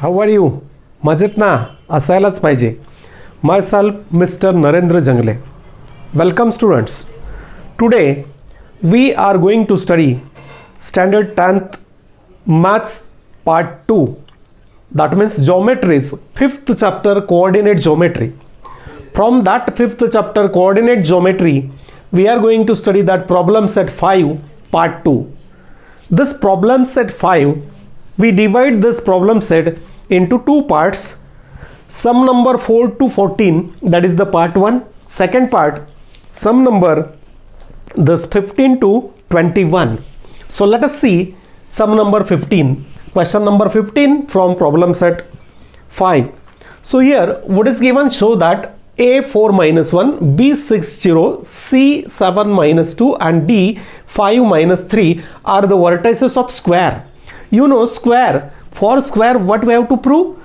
How are you? मजेत ना? असायलाच पाहिजे. My self mister Narendra Jangale. Welcome students. Today we are going to study standard 10th maths part 2. That means geometries, 5th chapter coordinate geometry. From that 5th chapter coordinate geometry, we are going to study that problem set 5 part 2. This problem set 5, we divide this problem set into two parts. Sum number 4 to 14, that is the part 1. Second part, sum number this 15 to 21. So let us see sum number 15. Question number 15 from problem set 5. So here what is given, show that A4 minus 1, B6 0, C7 minus 2 and D5 minus 3 are the vertices of square. You know square, for square what we have to prove?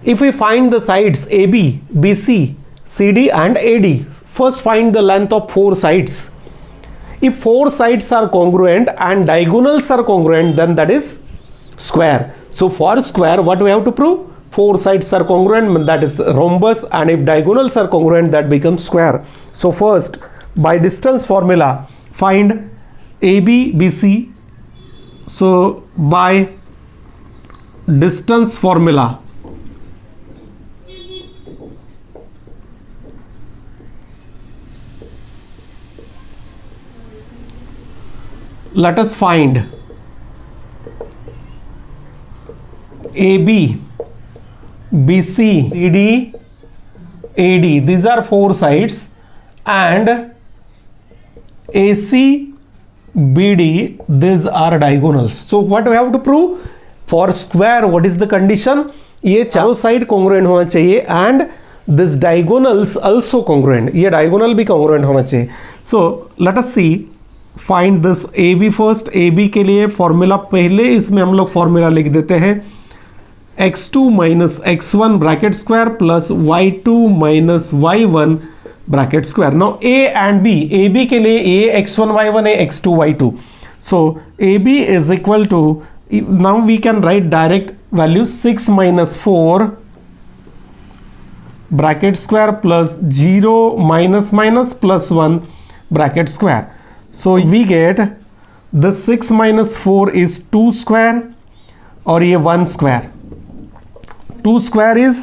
If we find the sides AB, BC, CD and AD, first find the length of four sides. If four sides are congruent and diagonals are congruent, then that is square. So for square what we have to prove? Four sides are congruent, that is rhombus, and if diagonals are congruent, that becomes square. So first by distance formula find AB, BC. So by distance formula let us find AB, BC, CD, AD. These are four sides, and AC, BD, these are diagonals. So what we have to prove? For square what is the condition? ये चारों side congruent होना चाहिए and this diagonals also congruent. ये diagonal भी congruent होना चाहिए. So let us see. Find this AB first. AB के लिए फॉर्मूला पहले इसमें हम लोग फॉर्मूला लिख देते हैं. x2 minus x1 bracket square plus y2 minus y1 bracket square. Now A and B, AB के लिए A x1 y1 है, x2 y2. So AB is equal to, now we can write direct value 6 minus 4 bracket square plus 0 minus minus plus 1 bracket square. So we get the 6 minus 4 is 2 square और ये 1 square. 2 square is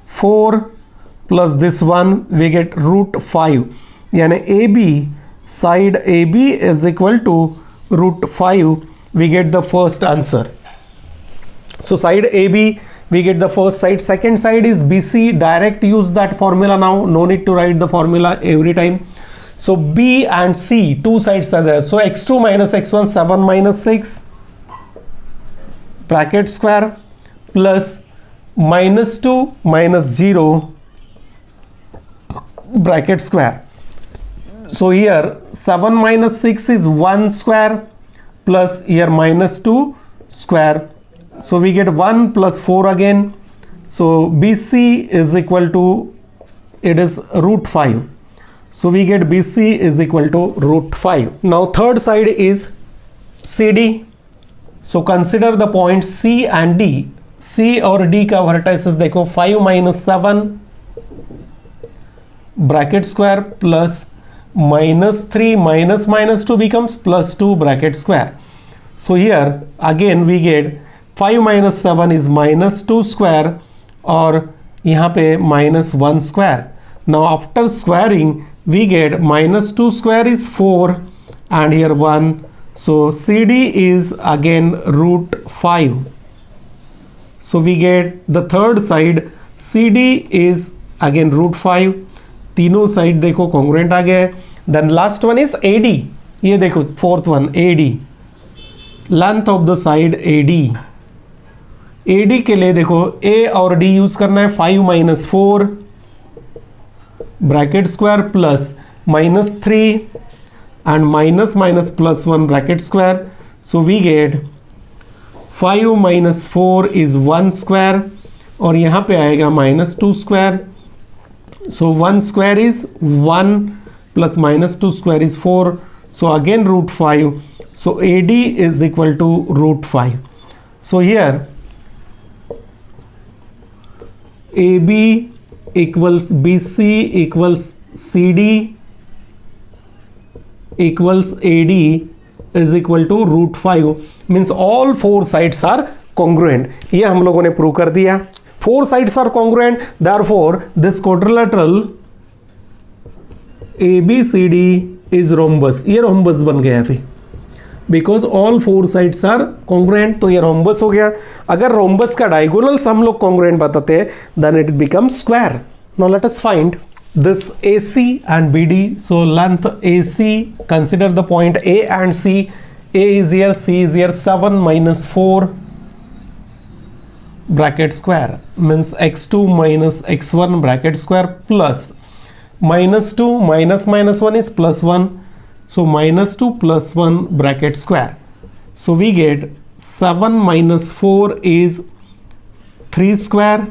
4 plus this one we get root 5. यानी AB, side AB is equal to root 5. We get the first answer. So side AB we get the first side. Second side is BC. Direct use that formula now. No need to write the formula every time. So B and C, two sides are there. So x2 minus x1, 7 minus 6 bracket square plus minus 2 minus 0 bracket square. So here 7 minus 6 is 1 square plus here minus 2 square. So we get 1 plus 4 again. So BC is equal to, it is root 5. So we get BC is equal to root 5. Now third side is CD. So consider the points C and D. C और D का vertices देखो, 5 minus 7 bracket square plus minus 3 minus minus 2 becomes plus 2 bracket square. So here again we get 5 minus 7 is minus 2 square और यहाँ पे minus 1 square. Now after squaring we get minus 2 square is 4 and here 1. So CD is again root 5. So we get the third side CD is again root 5. तीनों side देखो congruent आ गया. Then last one is AD. ये देखो fourth one AD. Length of the side AD. AD के लिए देखो A और D use करना है. 5 minus 4 bracket square plus minus 3 and minus minus plus 1 bracket square. So we get 5 minus 4 is 1 square और यहाँ पे आएगा minus 2 square. So 1 square is 1 plus minus 2 square is 4. So again root 5. So AD is equal to root 5. So here A B equals B C equals C D equals A D is equal to √5 means all 4 sides are congruent. ये हम लोगों ने prove कर दिया. 4 sides are congruent, therefore this quadrilateral ABCD is rhombus. ये rhombus बन गया अभी because all 4 sides are congruent, तो ये रोम्बस हो गया. अगर रोम्बस का डायगोनल्स हम लोग कॉन्ग्रुएंट बताते हैं then it becomes square. Now let us find this AC and BD. So length AC, consider the point A and C. A is here, C is here. 7 minus 4 bracket square means x2 minus x1 bracket square plus minus 2 minus 1 is plus 1. So minus 2 plus 1 bracket square. So we get 7 minus 4 is 3 square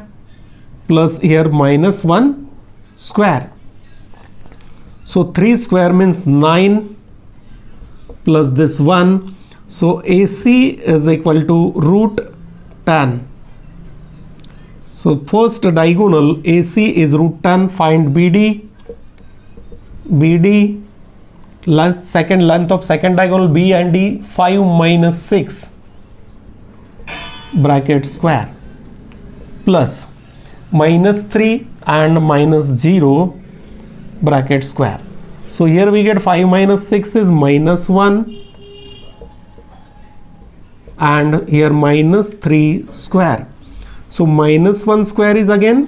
plus here minus 1 square. So 3 square means 9 plus this 1. So AC is equal to √10. So first diagonal AC is √10. Find BD. BD length, second length of second diagonal B and D, 5 minus 6 bracket square plus minus 3 and minus 0 bracket square. So here we get 5 minus 6 is minus 1 and here minus 3 square. So minus 1 square is again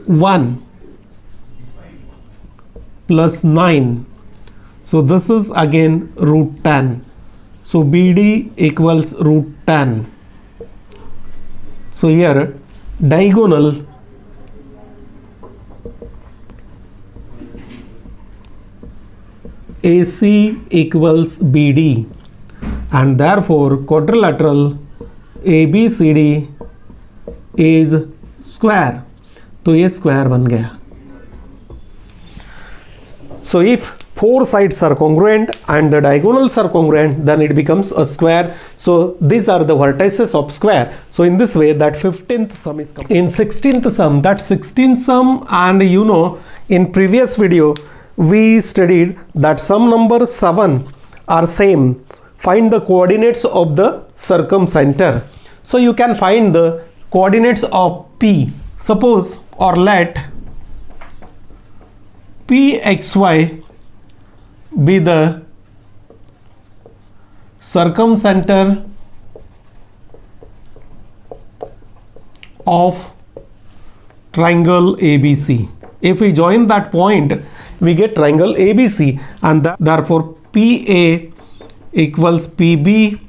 1 plus 9. So this is again √10. So BD equals √10. So here diagonal AC equals BD and therefore quadrilateral ABCD is square. तो ये square बन गया. So if 4 sides are congruent and the diagonals are congruent, then it becomes a square. So these are the vertices of square. So in this way that 15th sum is complete. In 16th sum, that 16th sum, and you know in previous video we studied that sum number 7 are same. Find the coordinates of the circumcenter. So you can find the coordinates of P. Suppose or let PXY be the circumcenter of triangle ABC. If we join that point, we get triangle ABC, and therefore PA equals PB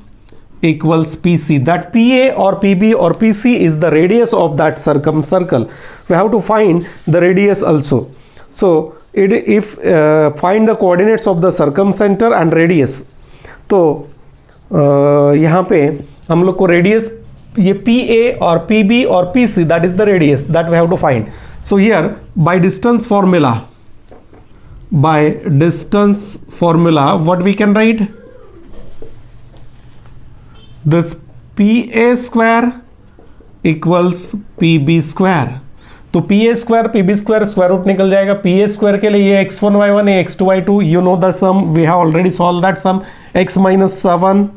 equals PC. That PA or PB or PC is the radius of that circumcircle. We have to find the radius also. So if find the coordinates of the circumcenter and radius, तो यहाँ पे हम लोग को radius ये PA or PB or PC, that is the radius that we have to find. So here by distance formula, what we can write? This PA square equals PB square. तो PA square PB square square root निकल जाएगा. PA square के लिए ये x1 y1 है, x2 y2. You know the sum, we have already solved that sum. X minus 7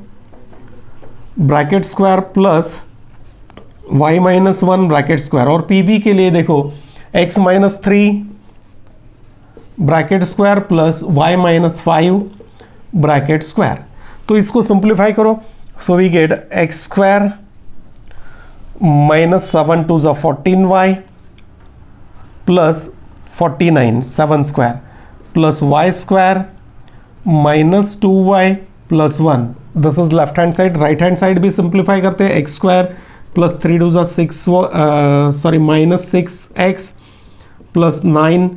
bracket square plus y minus 1 bracket square. और PB के लिए देखो x minus 3 bracket square plus y minus 5 bracket square. तो इसको simplify करो. So we get x square minus 7 2 ज़ा 14y plus 49 7 square plus y square minus 2y plus 1. This is left hand side. Right hand side भी simplify करते हैं. X square plus 3 2 ज़ा 6 minus 6x plus 9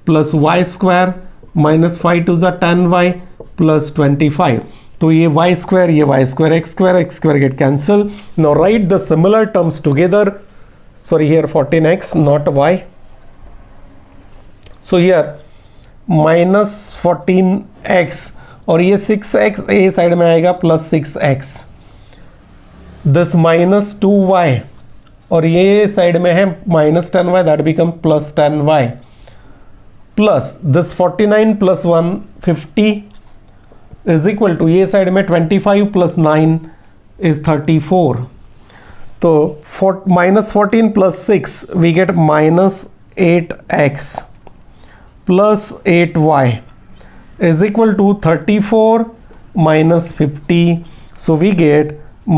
plus y square minus 5 2 ज़ा 10y plus 25. तो ये y square x square get cancel. Now write the similar terms together. Sorry, here 14x not y. So here minus 14x और ये 6x ए side में आएगा plus 6x. This minus 2y और ये side में है -10y, that become +10y plus this 49 + 1 50 is equal to ये side में 25 + 9 इज 34. तो -14 + 6 we get -8x plus 8y is equal to 34 minus 50. So we get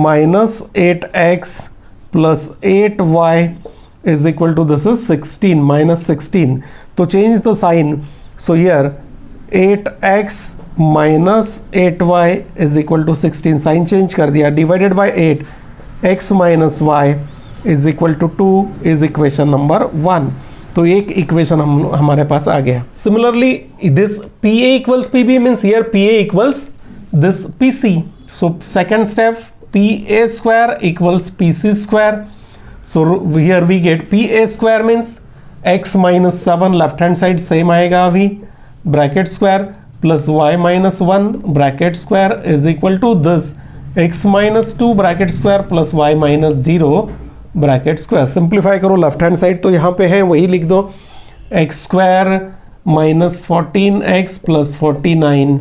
-8x plus 8y is equal to, this is 16, -16. तो change the sign. So here 8x minus 8y is equal to 16. Sign change कर दिया. Divided by 8, x minus y is equal to 2 is equation number 1. तो एक equation हमारे पास आ गया. Similarly this PA equals PB means here PA equals this PC. So second step, PA square equals PC square. So here we get PA square means x minus 7 left hand side same आएगा अभी, bracket square plus y minus 1 bracket square is equal to this x minus 2 bracket square plus y minus 0 bracket square. Simplify करो left hand side, तो यहाँ पे है वही लिख दो, x square minus 14x plus 49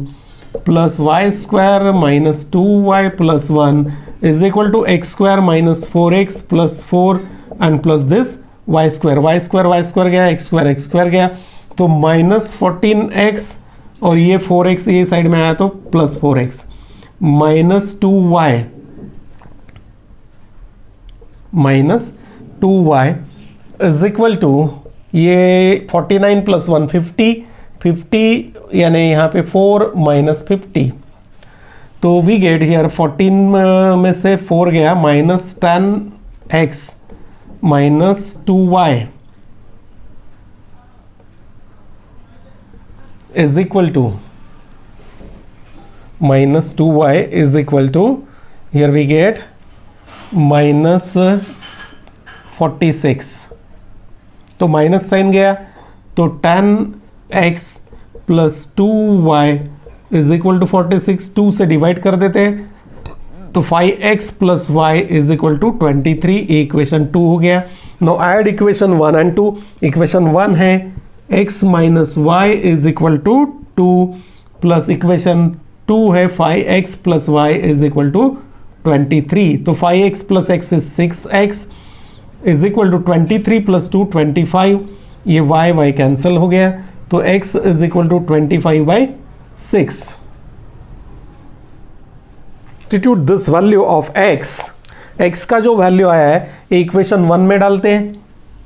plus y square minus 2y plus 1 is equal to x square minus 4x plus 4 and plus this y square गया, x square गया, तो माइनस 14x और ये 4x ये साइड में आया तो plus 4x minus 2y minus 2y is equal to ये 49 प्लस 1 50 यानी यहाँ पे 4 माइनस 50. तो वी गेट हियर 14 में से 4 गया, minus 10x minus 2y is equal to minus 2y is equal to here we get minus 46. तो माइनस साइन गया तो 10x plus 2y is equal to 46. 2 से डिवाइड कर देते तो 5x plus y is equal to 23. Equation 2 हो गया. Now add equation 1 and 2. Equation 1 है x minus y is equal to 2 plus equation 2 है 5x plus y is equal to 23. तो 5x plus x is 6x is equal to 23 plus 2 25. ये y cancel हो गया तो x is equal to 25/6. Substitute this value of x का जो value आया है इक्वेशन 1 में डालते हैं.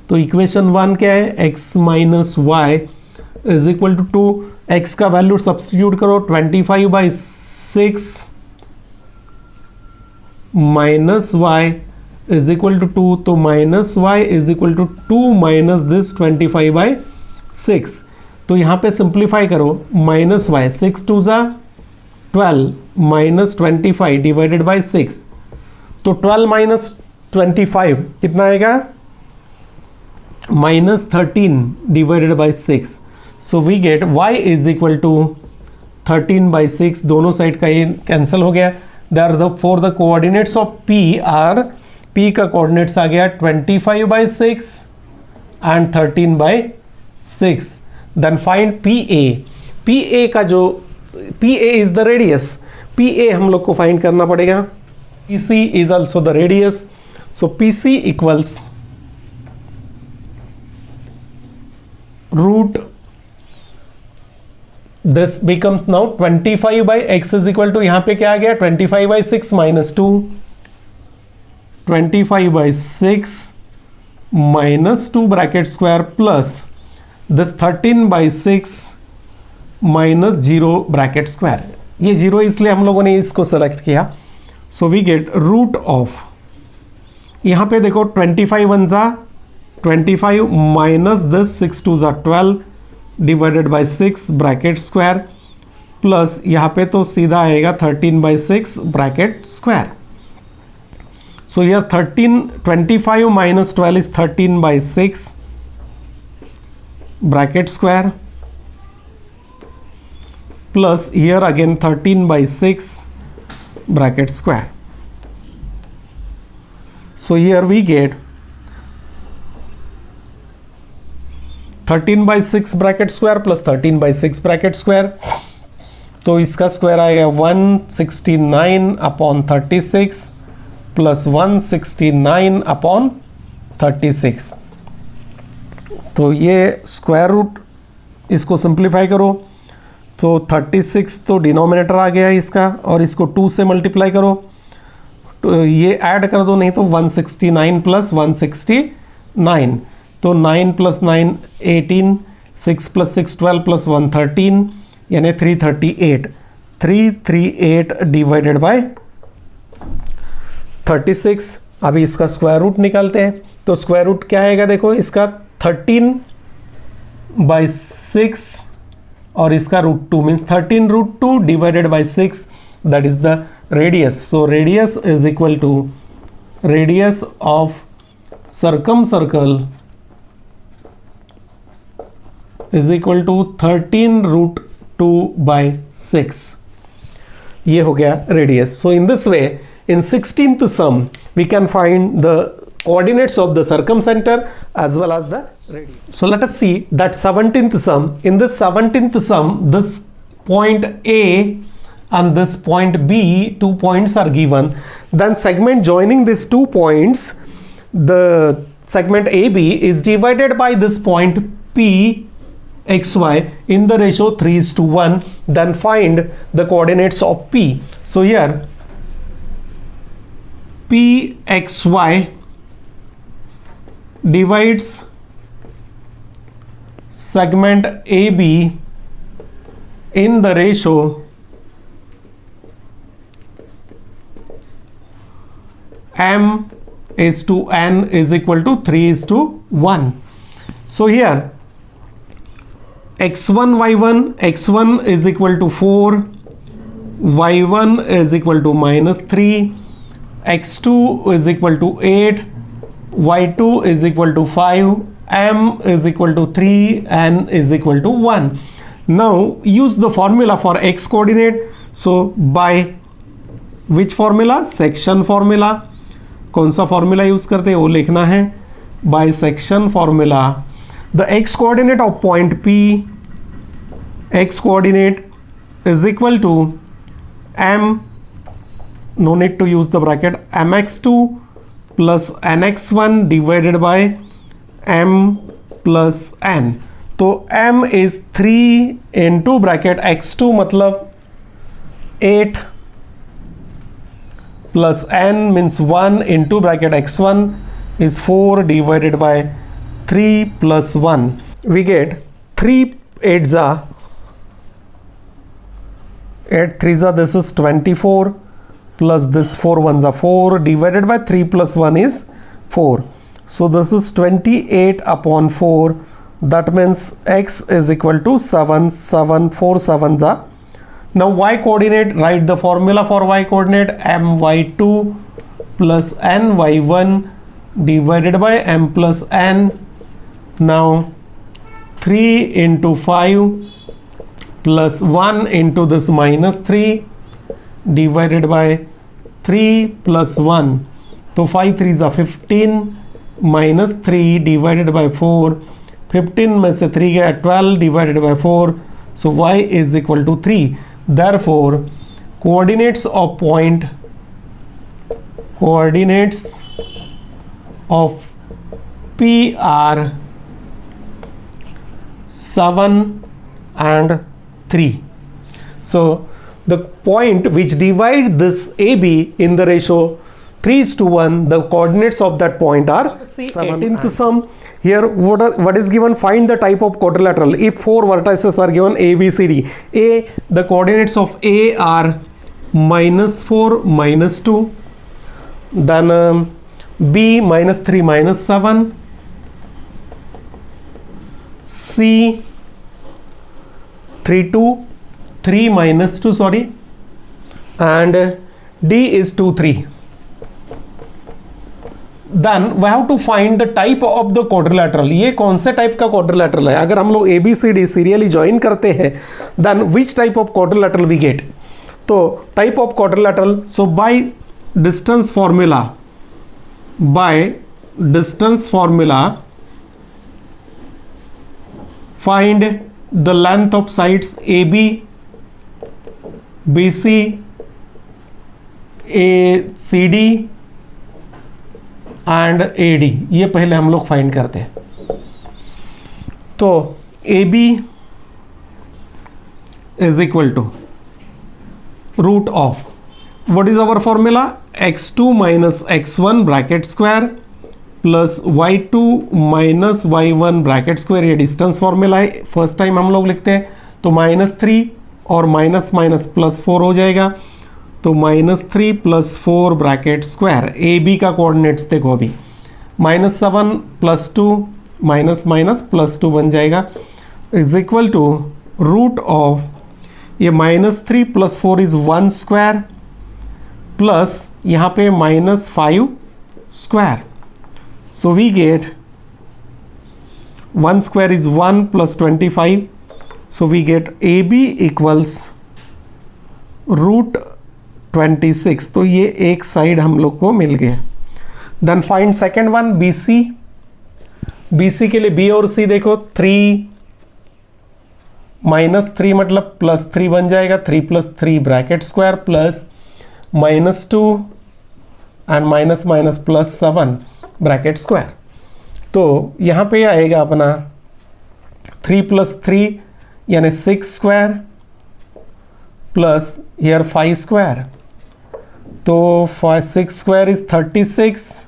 तो इक्वेशन 1 क्या है, x minus y is equal to 2. x का वैल्यू सब्स्टिट्यूट करो 25/6 minus y is equal to 2. तो minus y is equal to 2 minus this 25/6. तो यहाँ पे सिंप्लीफाई करो, माइनस y 6 2 ज़ा 12 माइनस 25 डिवाइडेड बाई 6. तो 12 माइनस 25 कितना आएगा, minus 13 divided by 6. So we get y is equal to 13/6. दोनों साइड का ये कैंसिल हो गया. For the coordinates of P are, P का coordinates आ गया 25/6 and 13/6. Then find PA. PA का जो PA is the radius. PA हम लोग को find करना पड़ेगा. PC is also the radius. So PC equals root. This becomes now 25/x is equal to, यहाँ पे क्या आ गया 25/6 minus 2, 25/6 minus 2 bracket square plus this 13/6 minus 0 bracket square. ये 0 इसलिए हम लोगों ने इसको सेलेक्ट किया. So we get root of, यहाँ पे देखो 25 1 ज़ा 25 माइनस दिस 6 2 ज़ा 12 divided by 6 bracket square plus यहाँ पे तो सीधा आएगा 13/6 ब्रैकेट स्क्वायर. सो यह 25 minus 12 is 13/6 bracket square plus here again 13/6 bracket square. So here we get 13/6 bracket square plus 13/6 bracket square, तो इसका स्क्वायर आएगा 169/36 प्लस 169/36। तो ये स्क्वायर रूट, इसको सिंप्लीफाई करो तो 36 तो डिनोमिनेटर आ गया इसका, और इसको 2 से मल्टीप्लाई करो तो ये ऐड कर दो, नहीं तो 169 प्लस 169, तो 9 प्लस 9 18, 6 प्लस 6 12 प्लस 1 13, यानी 338 डिवाइडेड बाय 36। अभी इसका स्क्वायर रूट निकालते हैं, तो स्क्वायर रूट क्या आएगा देखो, इसका 13/6 और इसका √2 means 13√2 divided by 6, that is the radius. So radius is equal to radius of circle is equal to 13√2/6। ये हो गया radius. So in this way, in 16th sum we can find the coordinates of the circumcenter as well as the radius. So let us see that 17th sum. In this 17th sum, this point A and this point B, 2 points are given. Then segment joining these 2 points, the segment AB is divided by this point P xy in the ratio 3:1. Then find the coordinates of P. So here Pxy divides segment AB in the ratio m/n is equal to 3:1. So here x1 y1, x1 is equal to 4, y1 is equal to -3, x2 is equal to 8, y2 is equal to 5, m is equal to 3, n is equal to 1. Now use the formula for x coordinate. So by which formula? Section formula. कौन सा formula use करते हैं वो लिखना है, by section formula. The x coordinate of point P, x coordinate is equal to m, no need to use the bracket, mx2 plus nx1 divided by m plus n. तो m is 3 into bracket x2 मतलब 8 plus n means 1 into bracket x1 is 4 divided by 3 plus 1. We get 3 8s are 8 3s are, this is 24 plus this 4 1s are 4 divided by 3 plus 1 is 4. So this is 28/4. That means x is equal to 7 7 4 7s are. Now y coordinate, write the formula for y coordinate, my2 plus ny1 divided by m plus n. Now 3 into 5 plus 1 into this -3 divided by 3 plus 1, तो 5 3s are 15 minus 3 divided by 4, 15 में से 3 गया 12 divided by 4, so y is equal to 3. Therefore coordinates of P are 7 and 3. So the point which divide this AB in the ratio 3:1, the coordinates of that point are 17th sum. Here what is given? Find the type of quadrilateral. If 4 vertices are given A, B, C, D. A, the coordinates of A are -4 -2, then B -3 -7, C 3 2 3 -2 sorry, and D is 2 3. Then we have to find the type of the quadrilateral. ये कौन से type का quadrilateral है? अगर हम लोग ABCD serially join करते हैं, then which type of quadrilateral we get? तो type of quadrilateral, so by distance formula find the length of sides A B, B C, A C D and A D. ये पहले हम लोग find करते हैं। तो A B is equal to root of, what is our formula, x2 minus x1 bracket square plus y2 minus y1 bracket square. ये distance formula है, first time हम लोग लिखते हैं। तो -3 और माइनस माइनस +4 हो जाएगा, तो -3 + 4 ब्रैकेट स्क्वायर। ए बी का कोऑर्डिनेट्स देखो अभी, -7 + 2 माइनस माइनस +2 बन जाएगा, is equal to root of, ये -3 + 4 इज 1 स्क्वायर प्लस यहाँ पे -5 square. So we get 1 square is 1 + 25, so we get A B equals √26। तो ये एक साइड हम लोग को मिल गया। Then find second one, B C. B C के लिए बी और सी देखो, 3 -3 मतलब +3 बन जाएगा, 3 + 3 bracket square plus -2 and minus minus +7 bracket square. तो यहाँ पे आएगा अपना 3 + 3 यानी 6 स्क्वायर प्लस हियर 5 स्क्वायर। तो 6 square is 36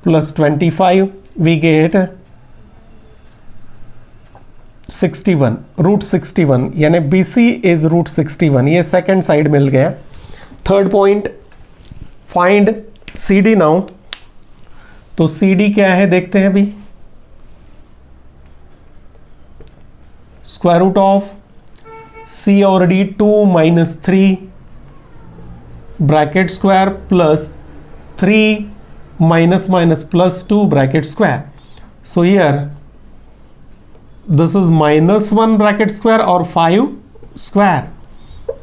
plus 25, we get 61, √61 यानी बी सी इज √61। ये सेकेंड साइड मिल गया। Third point, find C D now. तो सी डी क्या है देखते हैं अभी, स्क्वायर रूट ऑफ सी और D 2 - 3 bracket square plus 3 minus minus +2 bracket square. So here this is -1 bracket square और 5 स्क्वायर।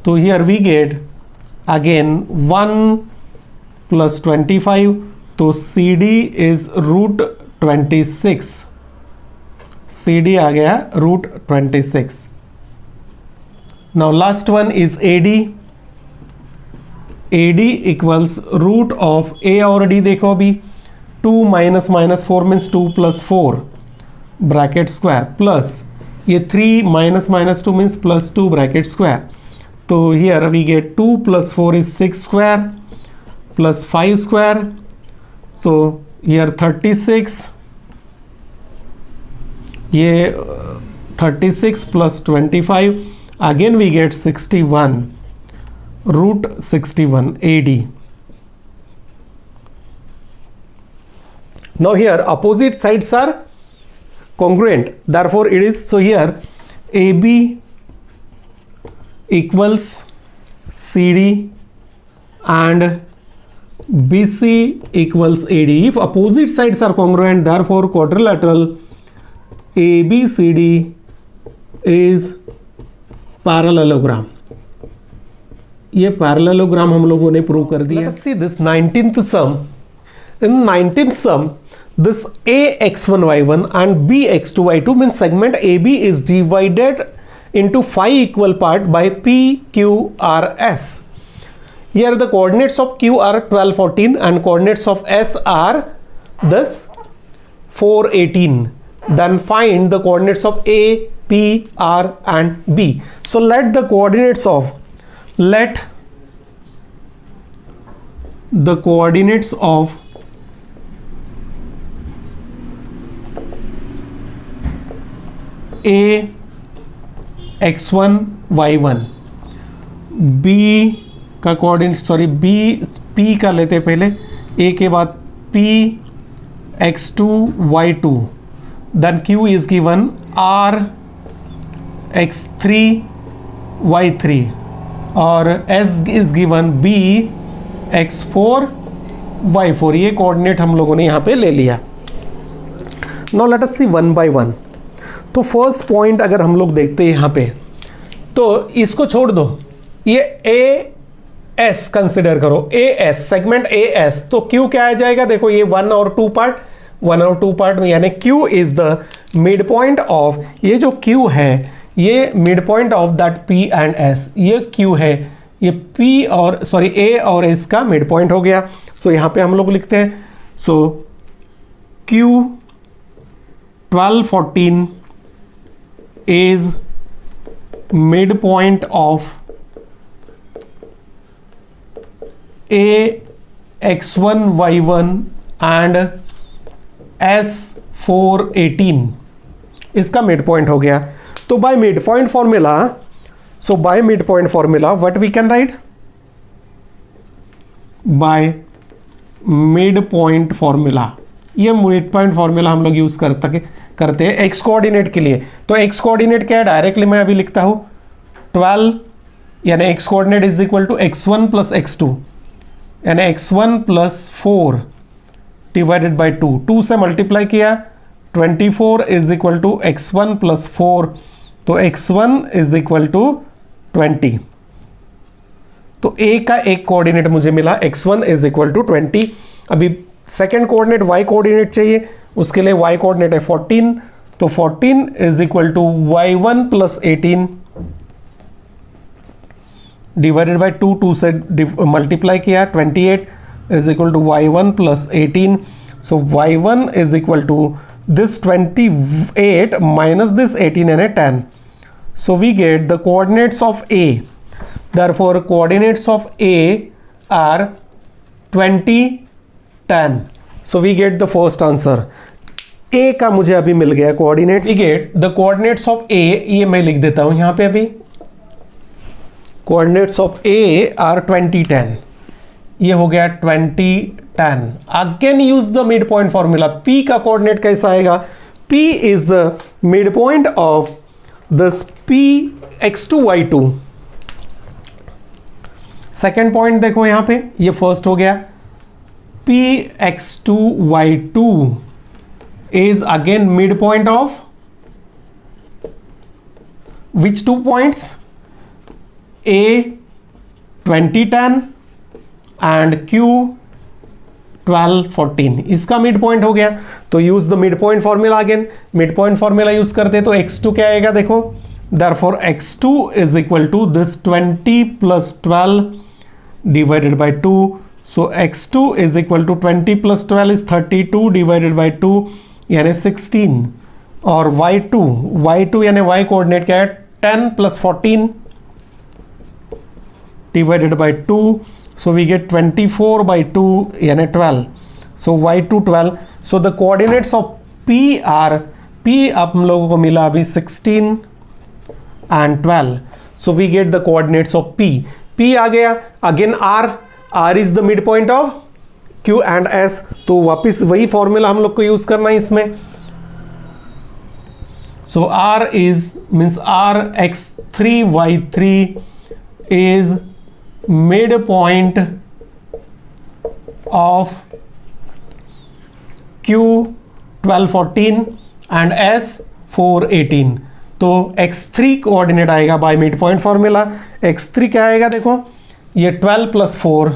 तो हियर वी गेट अगेन 1 + 25, तो C D is √26। C D आ गया √26। Now last one is A D. A D equals root of A और D देखो अभी, 2 minus minus 4 means 2 + 4 bracket square plus ये 3 minus minus 2 means +2 bracket square. तो here we get 2 + 4 is 6 square plus 5 square. तो here 36, ये 36 plus 25, again we get 61, √61 AD. Now here opposite sides are congruent, therefore it is, so here AB equals CD and BC equals AD. If opposite sides are congruent, therefore quadrilateral ABCD is parallelogram. ये parallelogram हम लोगों ने prove कर दिया। Let's see this 19th sum. In 19th sum, this AX1Y1 and BX2Y2 means segment AB is divided into 5 equal part by PQRS. Here the coordinates of Q are 12, 14 and coordinates of S are this 4, 18. Then find the coordinates of A, P, R and B. So let the coordinates of A x1 y1, B का coordinate, sorry B P का लेते पहले, A के बाद P x2 y2, then Q is given R x3 y3 और S is given B x4 y4। ये coordinate हम लोगों ने यहाँ पे ले लिया। Now let us see one by one. तो फर्स्ट पॉइंट अगर हम लोग देखते हैं यहाँ पे, तो इसको छोड़ दो, ये ए एस कंसिडर करो, A S segment A S. तो क्यू क्या आ जाएगा, देखो ये 1 और 2 पार्ट, 1 और 2 पार्ट में, यानी Q is the mid point of, ये जो Q है ये mid point of that P and S, ये Q है, ये P और सॉरी A और S का मिड पॉइंट हो गया। सो यहाँ पे हम लोग लिखते हैं, सो Q 1214 is midpoint of A x1 y1 and S 418 इसका मिड पॉइंट हो गया। तो by mid point formula, so by mid point formula what we can write, by mid point formula, ये मिड पॉइंट फॉर्मूला हम लोग use करते हैं x coordinate के लिए। तो एक्स कोऑर्डिनेट क्या है, डायरेक्टली मैं अभी लिखता हूं 12 यानी x coordinate is equal to x1 plus x2 यानी x1 प्लस 4 डिवाइडेड बाई 2, 2 से मल्टीप्लाई किया 24 is equal to x1 plus 4, तो x1 इज इक्वल टू 20। तो a का एक कोऑर्डिनेट मुझे मिला, x1 इज इक्वल टू 20। अभी सेकेंड कोऑर्डिनेट y कोऑर्डिनेट चाहिए, उसके लिए y कोऑर्डिनेट है 14, तो 14 is equal to y1 plus 18 divided by 2, 2 से मल्टीप्लाई किया 28 is equal to y1 plus 18। So y1 is equal to this 28 minus this 18 and a 10. So we get the coordinates of A. Therefore coordinates of A are 20, 10. So we get the first answer. A का मुझे अभी मिल गया coordinates. We get the coordinates of A, ये मैं लिख देता हूं यहां पे अभी। Coordinates of A are 20, 10. ये हो गया 20, 10. Again use the mid point formula. P का कोऑर्डिनेट कैसा आएगा, P is the mid point of this P x2 y2। Second point देखो यहां पे, ये फर्स्ट हो गया, P x2 y2 is again mid point of which two points, A 20, 10 and Q 12, 14, इसका मिड पॉइंट हो गया। तो use the mid point formula again, mid point formula use करते तो x2 क्या आएगा देखो, therefore x2 is equal to this 20 plus 12 divided by 2। So x2 is equal to 20 plus 12 is 32 divided by 2 यानी 16, और y2 यानी y कोऑर्डिनेट क्या है 10 plus 14 divided by 2। So we get 24 by 2 यानी 12. So y2 12. So the coordinates of P are, P आप हम लोगों को मिला अभी 16 and 12. So we get the coordinates of P. P आ गया, again R is the midpoint of Q and S. तो वापिस वही फॉर्मूला हम लोग को यूज करना है इसमें। So R is means R x3 y3 is midpoint of Q 12, 14 and S 4, 18। तो x3 कोऑर्डिनेट आएगा bye mid point formula. x3 क्या आएगा देखो, ये 12 प्लस 4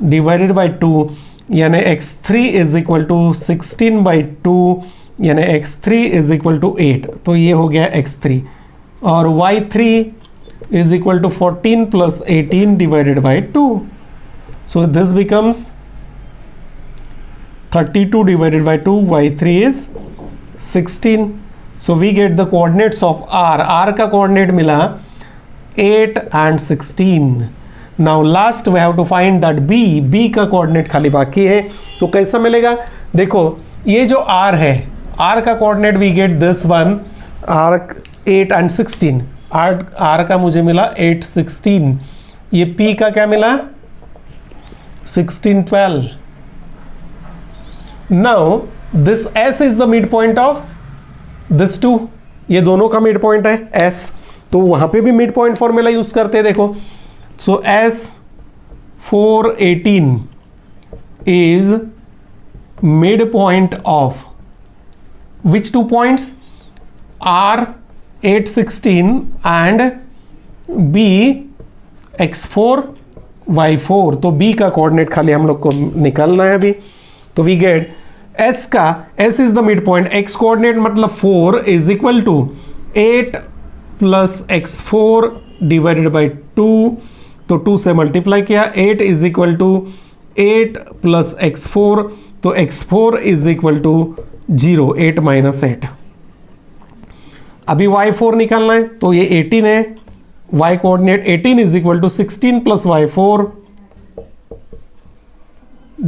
डिवाइडेड बाई 2 यानी x3 is equal to 16 by 2 यानी x3 इज इक्वल टू 8। तो ये हो गया x3, और y3 is equal to 14 plus 18 divided by 2. So this becomes 32 divided by 2, y3 is 16. So we get the coordinates of R का coordinate मिला 8 and 16. Now last we have to find that B का coordinate खाली बाकी है। तो कैसा मिलेगा देखो, ये जो R है, R का coordinate we get this one, R 8 and 16, R का मुझे मिला 8, 16, ये P का क्या मिला 16, 12। Now this S is the mid point of this two, ये दोनों का मिड पॉइंट है S, तो वहां पे भी मिड पॉइंट फॉर्मूला यूज करते हैं देखो। सो S 4, 18 is mid point of which two points, R 8, 16 and B x4 y4। तो B का कोऑर्डिनेट खाली हम लोग को निकालना है अभी। तो वी गेट S का, S is the mid point, x coordinate मतलब 4 is equal to 8 plus x4 divided by 2, तो 2 से मल्टीप्लाई किया, 8 is equal to 8 plus x4, तो x4 is equal to 0, 8 minus 8। अभी y4 निकालना है, तो ये 18 है, y coordinate 18 is equal to 16 plus y4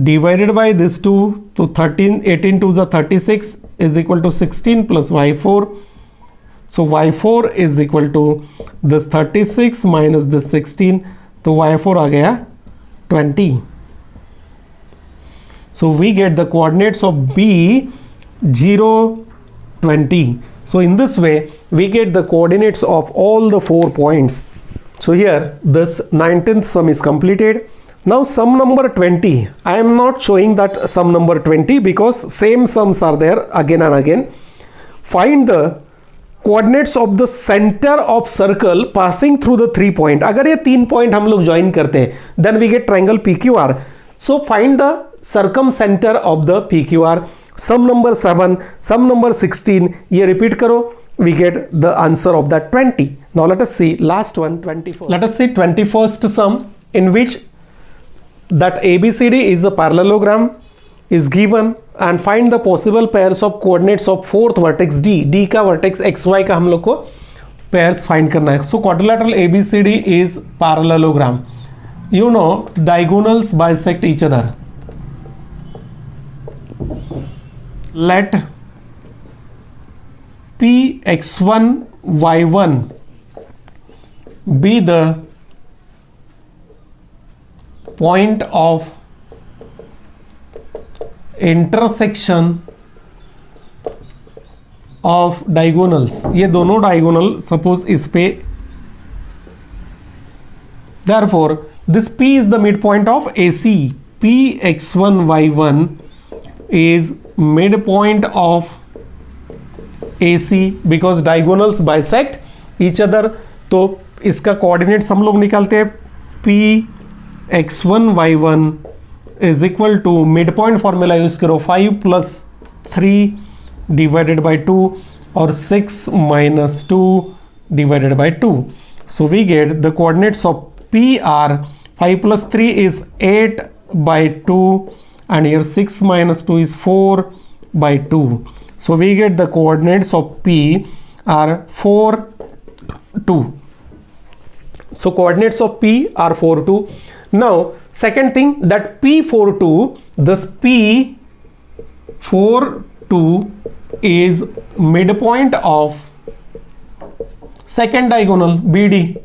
divided by this 2, तो 13, 18 टू ज़ा 36 is equal to 16 plus y4, so y4 is equal to this 36 minus this 16, तो y4 आ गया 20. So we get the coordinates of B 0, 20. So in this way we get the coordinates of all the 4 points. So here this 19th sum is completed. Now sum number 20, I am not showing that sum number 20 because same sums are there again and again. Find the coordinates of the center of circle passing through the 3 point. अगर ये 3 point हम लोग join करते हैं then we get triangle PQR. So find the circumcenter of the PQR. Sum number 7, sum number 16, ये repeat करो, we get the answer of that 20. Now let us see last one, 21st. Let us see 21st sum in which that ABCD is a parallelogram is given and find the possible pairs of coordinates of fourth vertex D. D का vertex XY का हम लोग को pairs find करना है. So quadrilateral ABCD is parallelogram. You know diagonals bisect each other. Let Px1 y1 be the point of intersection of diagonals. ये दोनों diagonal suppose इस पे, therefore this P is the midpoint of AC. Px1 y1 is midpoint of AC because diagonals bisect each other. तो इसका coordinates हम लोग निकालते हैं, Px1 y1 is equal to midpoint formula use करो, 5 plus 3 divided by 2 और 6 minus 2 divided by 2. So we get the coordinates of P are 5 plus 3 is 8 by 2 and here 6 minus 2 is 4 by 2. So we get the coordinates of P are 4, 2. So coordinates of P are 4, 2. Now second thing, that P4, 2, this P4, 2 is midpoint of second diagonal BD.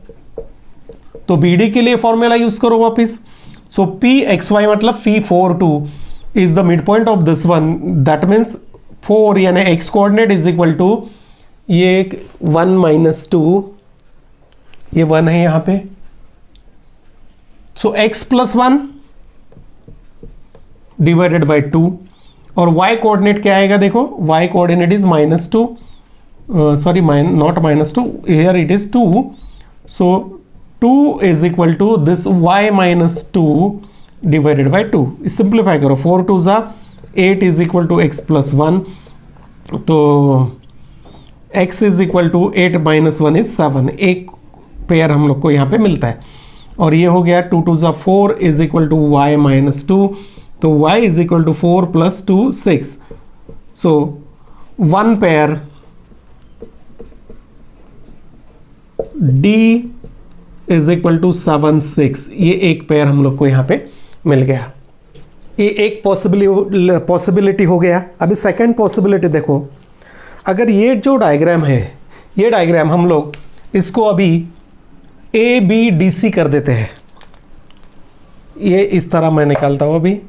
तो BD के लिए formula use करो वापिस. So Pxy मतलब P4, 2 is the midpoint of this one. That means 4 यानी x coordinate is equal to ये 1 minus 2, ये 1 है यहाँ पे. So x plus 1 divided by 2 और y coordinate क्या आएगा देखो, y coordinate is minus 2, sorry not minus 2, here it is 2. So 2 is equal to this y minus 2 divided by 2. Simplify करो, 4 2 ज़ा 8 is equal to x plus 1, तो x is equal to 8 minus 1 is 7. एक pair हम लोग को यहाँ पे मिलता है. और ये हो गया 2 2 ज़ा 4 is equal to y minus 2, तो y is equal to 4 plus 2 6. So one pair D is equal to 7 6. ये एक पेयर हम लोग को यहाँ पे मिल गया. ये एक पॉसिबिलिटी हो गया. अभी सेकंड पॉसिबिलिटी देखो, अगर ये जो डायग्राम है, ये डायग्राम हम लोग इसको अभी ABDC कर देते हैं. ये इस तरह मैं निकालता हूँ अभी.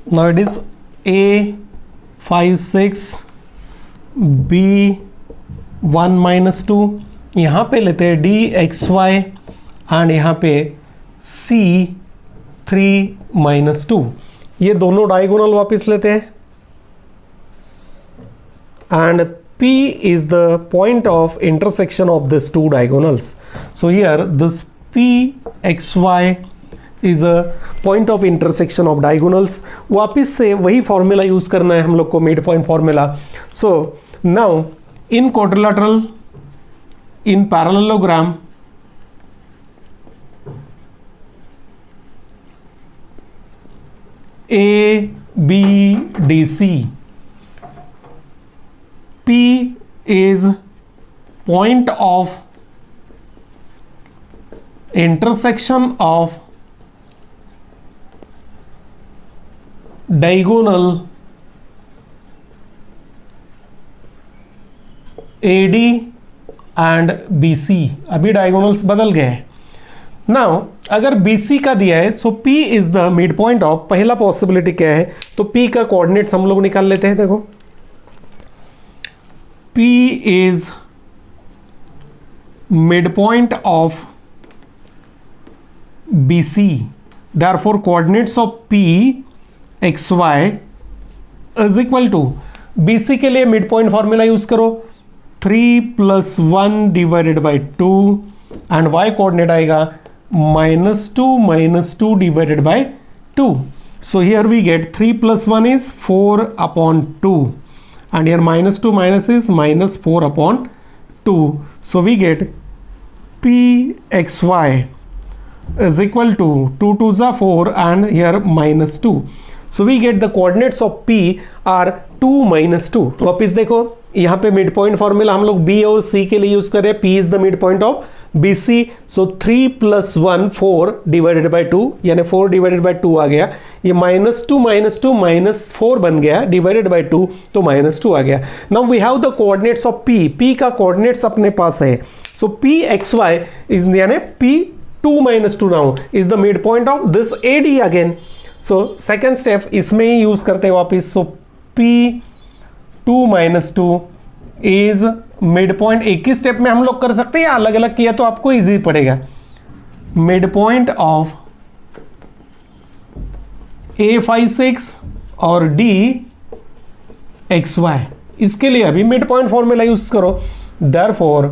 Now it is A 5 6 B 1 minus 2. यहाँ पे लेते हैं D XY एंड यहाँ पे C3 - 2, ये दोनों डायगोनल वापस लेते हैं and P is the point of intersection of these two diagonals. So here this PXY is a point of intersection of diagonals. वापस से वही फॉर्मूला यूज करना है हम लोग को, mid point formula. So now in quadrilateral, in parallelogram, ABDC, P is point of intersection of diagonal AD and BC. अभी diagonals बदल गए हैं. नाउ अगर BC का दिया है सो P is the mid point of, पहला पॉसिबिलिटी क्या है, तो P का कोऑर्डिनेट्स हम लोग निकाल लेते हैं. देखो P is midpoint of BC. Therefore, coordinates of P XY is equal to, BC के लिए midpoint formula यूज करो, 3 + 1 divided by 2 and y coordinate आएगा -2 - 2 divided by 2. So here we get 3 + 1 is 4/2. And here -2 minus is -4/2. So we get PXY is equal to 2 2s are 4 and here -2. So we get the coordinates of P are 2 - 2. वापिस देखो यहाँ पे mid point formula हम लोग B और C के लिए use कर रहे हैं. P is the mid point of BC. So 3 + 1 4 divided by 2, यानी 4 डिवाइडेड बाई 2 आ गया. ये -2 - 2 -4 बन गया डिवाइडेड बाई 2, तो -2 आ गया. Now we have the coordinates of P. P का कोऑर्डिनेट्स अपने पास है. सो PXY इज यानी P 2 - 2 now is the mid point of this AD again. So second step इसमें ही यूज करते हैं वापिस. So P 2 - 2 is mid point. एक ही स्टेप में हम लोग कर सकते हैं या अलग अलग किया तो आपको इजी पड़ेगा. मिड पॉइंट ऑफ A56 और DXY, इसके लिए अभी मिड पॉइंट फॉर्मूला यूज करो. Therefore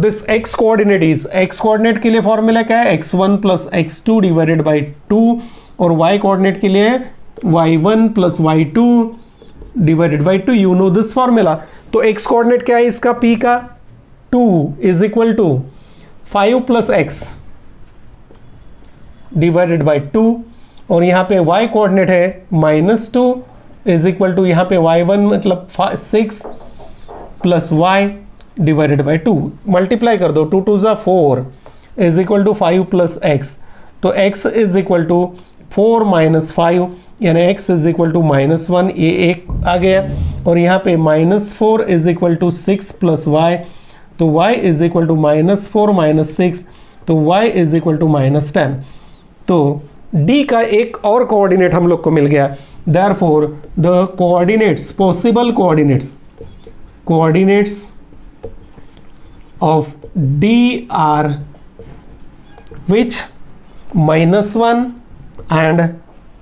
this x coordinate is, x coordinate के लिए फॉर्मूला क्या है, x1 + x2 डिवाइडेड बाई 2, और y कोऑर्डिनेट के लिए y1 + y2 divided by 2. You know this formula. तो x कोऑर्डिनेट क्या है इसका, p का 2 is equal to 5 + x divided by 2, और यहाँ पे y कोऑर्डिनेट है -2 इज इक्वल टू, यहाँ पे y1 मतलब 6 + y डिवाइडेड बाई 2. मल्टीप्लाई कर दो, 2 2s are 4 is equal to 5 + x. तो x इज इक्वल टू 4 - 5, यानी x इज इक्वल टू -1, ये एक आ गया. और यहाँ पे -4 इज इक्वल टू 6 + y, तो y इज इक्वल टू -4 - 6, तो y इज इक्वल टू -10. तो D का एक और कोऑर्डिनेट हम लोग को मिल गया. Therefore the coordinates, possible coordinates of D are which -1 and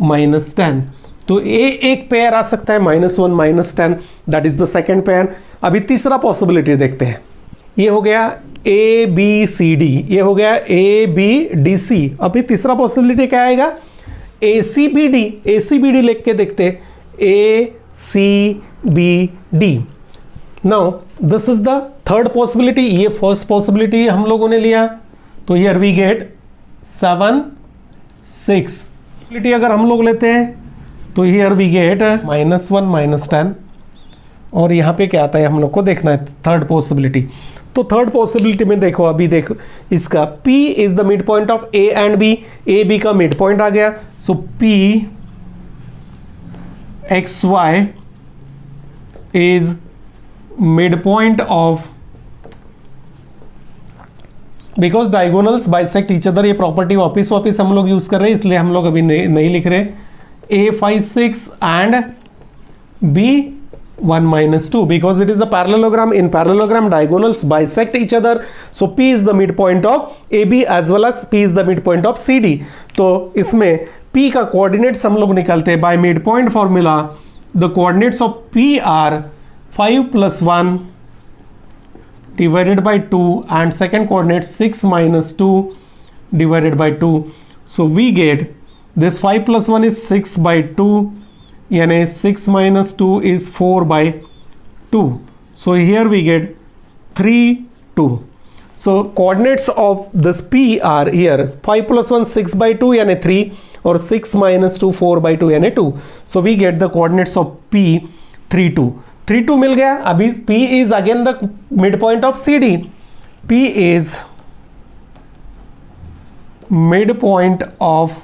-10. तो ये एक पेयर आ सकता है -1 -10, that is the second pair. अभी तीसरा पॉसिबिलिटी देखते हैं. ये हो गया ABCD, ये हो गया ABDC. अभी तीसरा पॉसिबिलिटी क्या आएगा, ACBD. ACBD लिख के देखते हैं, ACBD. Now this is the third possibility. ये फर्स्ट पॉसिबिलिटी हम लोगों ने लिया, तो हियर वी गेट 7 6. अगर हम लोग लेते हैं तो हियर वी गेट -1 -10, और यहाँ पे क्या आता है हम लोग को देखना है थर्ड पॉसिबिलिटी. तो थर्ड पॉसिबिलिटी में देखो, अभी देखो इसका P is the mid point of A and B. A B का मिड पॉइंट आ गया. सो P XY is mid point of, because diagonals bisect each other, ये प्रॉपर्टी वापिस हम लोग यूज कर रहे हैं, इसलिए हम लोग अभी नहीं लिख रहे. A56 and 1 minus 2 because it is a parallelogram. In parallelogram, diagonals bisect each other. So P is the midpoint of AB as well as P is the midpoint of CD. तो इसमें P का coordinates हम लोग निकालते हैं by midpoint formula. The coordinates of P are 5 plus 1 divided by 2 and second coordinate 6 minus 2 divided by 2. So we get this 5 plus 1 is 6 by 2, यानी 6 minus 2 is 4 by 2. So here we get 3, 2. So coordinates of this P are here 5 plus 1 6 by 2 यानी 3 और 6 minus 2 4 by 2 यानी 2. So we get the coordinates of P 3, 2. 3, 2 मिल गया. अभी P is again the midpoint of CD. P is midpoint of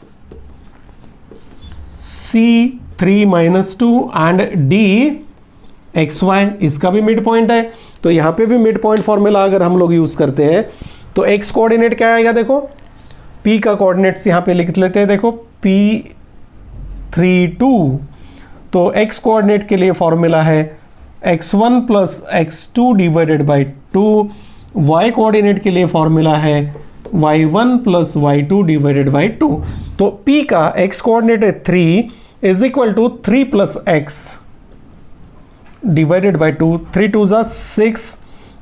C3 minus 2 and D XY इसका भी mid point है. तो यहाँ पे भी मिड पॉइंट फॉर्मूला अगर हम लोग यूज करते हैं तो x कोऑर्डिनेट क्या आएगा, देखो P का कोऑर्डिनेट्स यहाँ पे लिख लेते हैं, देखो P3 2. तो x कोऑर्डिनेट के लिए फॉर्मूला है x1 plus x2 divided by 2. y coordinate के लिए फॉर्मूला है y1 plus y2 divided by 2. तो P का x कोऑर्डिनेट है 3 is equal to 3 plus x divided by 2. 3 2 जा 6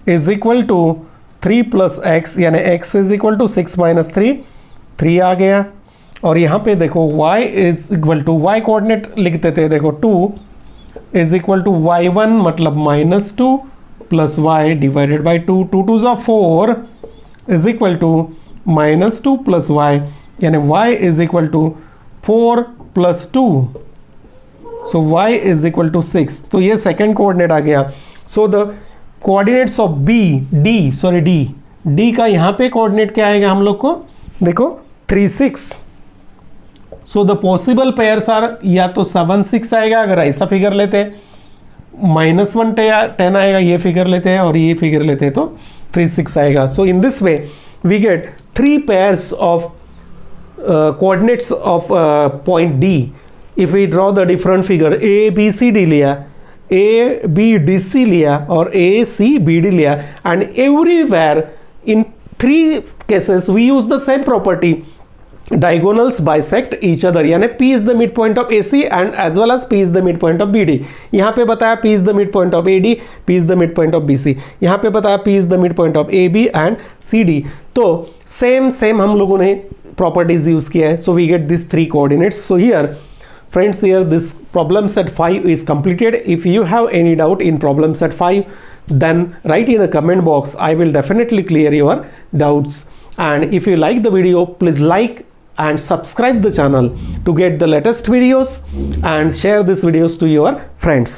is equal to 3 plus x यानी x is equal to 6 minus 3 आ गया. और यहाँ पे देखो y is equal to y coordinate लिखते थे, देखो 2 इज इक्वल टू y1 मतलब minus 2 plus y divided by 2. 2 2 जा 4 is equal to minus 2 plus y यानी y is equal to 4 plus 2. So y is equal to 6. तो ये second coordinate आ गया. So the coordinates of D का यहाँ पे कोऑर्डिनेट क्या आएगा हम लोग को, देखो 3 6. So the possible pairs are या तो 7 6 आएगा अगर ऐसा फिगर लेते हैं, -1 10 आएगा ये फिगर लेते हैं, और ये फिगर लेते हैं तो 3 6 आएगा. So in this way we get 3 pairs of coordinates of point D. If we draw the different figure, A B C D लिया, A B D C लिया और A C B D लिया, and everywhere in 3 cases we use the same property. Diagonals bisect each other, यानी P is the midpoint of AC and as well as P is the midpoint of BD. यहाँ पे बताया P is the midpoint of AD, P is the midpoint of BC. यहाँ पे बताया P is the midpoint of AB and CD. तो same हम लोगों ने properties use किया है. So we get these 3 coordinates. So here friends, here this problem set 5 is completed. If you have any doubt in problem set 5, then write in the comment box. I will definitely clear your doubts. And if you like the video, please like and subscribe the channel to get the latest videos and share these videos to your friends.